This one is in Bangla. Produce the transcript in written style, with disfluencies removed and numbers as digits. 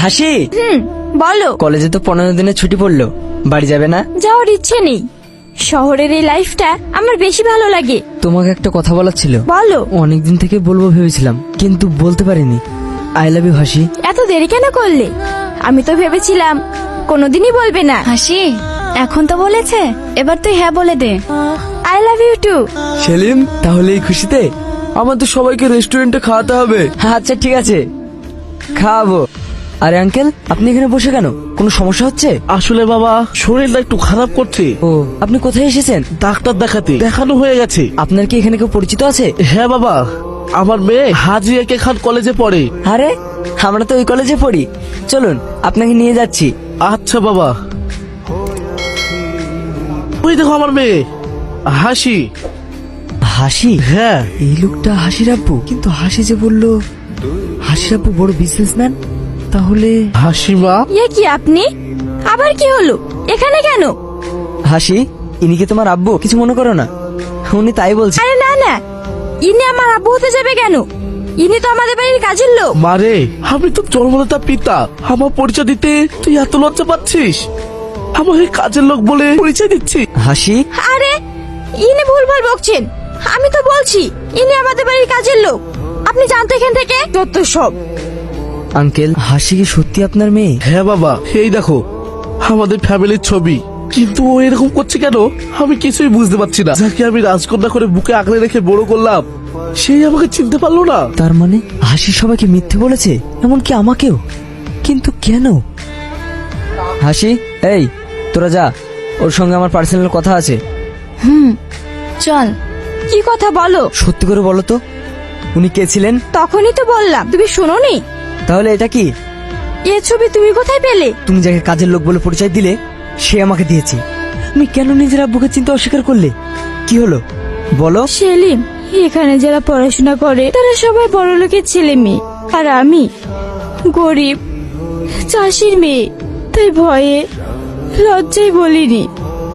হাসি, বলো। কলেজে তো 15 দিনের ছুটি পড়লো, বাড়ি যাবে না? যাওয়ার ইচ্ছে নেই, শহরের এই লাইফটা আমার বেশি ভালো লাগে। তোমাকে একটা কথা বলার ছিল। বলো। অনেকদিন থেকে বলবো ভেবেছিলাম, কিন্তু বলতে পারিনি। আই লাভ ইউ হাসি। এত দেরি কেন করলে? আমি তো ভেবেছিলাম কোনোদিনই বলবে না। হাসি, এখন তো বলেছে, এবার তুই হ্যাঁ বলে দে। I love you too. Selim, তাহলে এই খুশিতে আমাদের সবাইকে রেস্টুরেন্টে খাওয়াতে হবে। আচ্ছা ঠিক আছে, খাওয়াবো। আরে আঙ্কেল, আপনি এখানে বসে কেন? কোনো সমস্যা হচ্ছে? আসলে বাবা, শরীরটা একটু খারাপ করছে। ও, আপনি কোথায় এসেছেন? ডাক্তার দেখাতে। দেখানো হয়ে গেছে। আপনার কি এখানে কেউ পরিচিত আছে? হ্যাঁ বাবা, আমার মেয়ে হাজিয়াকে খান কলেজে পড়ে। আরে, আমরা তো ওই কলেজে পড়ি। চলুন, আপনাকে নিয়ে যাচ্ছি। আচ্ছা বাবা। ওই দেখো আমার মেয়ে হাসি। হাসি? হ্যাঁ। এই লোকটা হাসির আব্বু, কিন্তু হাসি যে বললো হাসির আব্বু বড় বিজনেসম্যান, তাহলে হাসিমা। কি আপনি আবার কি হলো এখানে কেন? হাসি, ইনি কি তোমার আব্বু? কিছু মনে করো না, উনি তাই বলছে। আরে না না, ইনি আমার আব্বু হতে যাবে কেন? ইনি তো আমাদের বাড়ির কাজের লোক। মারে, আমি তো জন্মদাতা পিতা, আমার পরিচয় দিতে তুই এত লজ্জা পাচ্ছিস? আমাকে কাজের লোক বলে পরিচয় দিচ্ছি। হাসি, আরে ইনি ভুলভাল বকছেন। আমি তো বলছি ইনি আমাদের বাড়ির কাজের লোক। আপনি জানতো এখান থেকে যত সব। আঙ্কেল, হাসি কি সত্যি আপনার মেয়ে? হ্যাঁ বাবা, এই দেখো আমাদের ফ্যামিলির ছবি। কিন্তু ও এরকম করছে কেন আমি কিছুই বুঝতে পারছি না। যাকে আমি রাজকন্যা করে বুকে আগলে রেখে বড় করলাম, সেই আমাকে চিনতে পারলো না। তার মানে হাসি সবাইকে মিথ্যে বলেছে, এমনকি আমাকেও। কিন্তু কেন? হাসি, এই তোরা যা, ওর সঙ্গে আমার পার্সোনাল কথা আছে। চল। কি কথা বলো? সত্যি করে বলো তো, উনি কে ছিলেন? তখনই তো বললাম, তুমি শোনোনি? তাহলে এটা কি? এ ছবি তুমি কোথায় পেলে? তুমি যাকে কাজের লোক বলে পরিচয় দিলে, সে আমাকে দিয়েছে। তুমি কেন নিজের আব্বুকে চিনতে অস্বীকার করলে? কি হলো বলো? সেলিম, এখানে যারা পড়াশোনা করে তারা সবাই বড় লোকের ছেলে মেয়ে, আর আমি গরিব চাষির মেয়ে। তাই ভয়ে লজ্জায় বলিনি।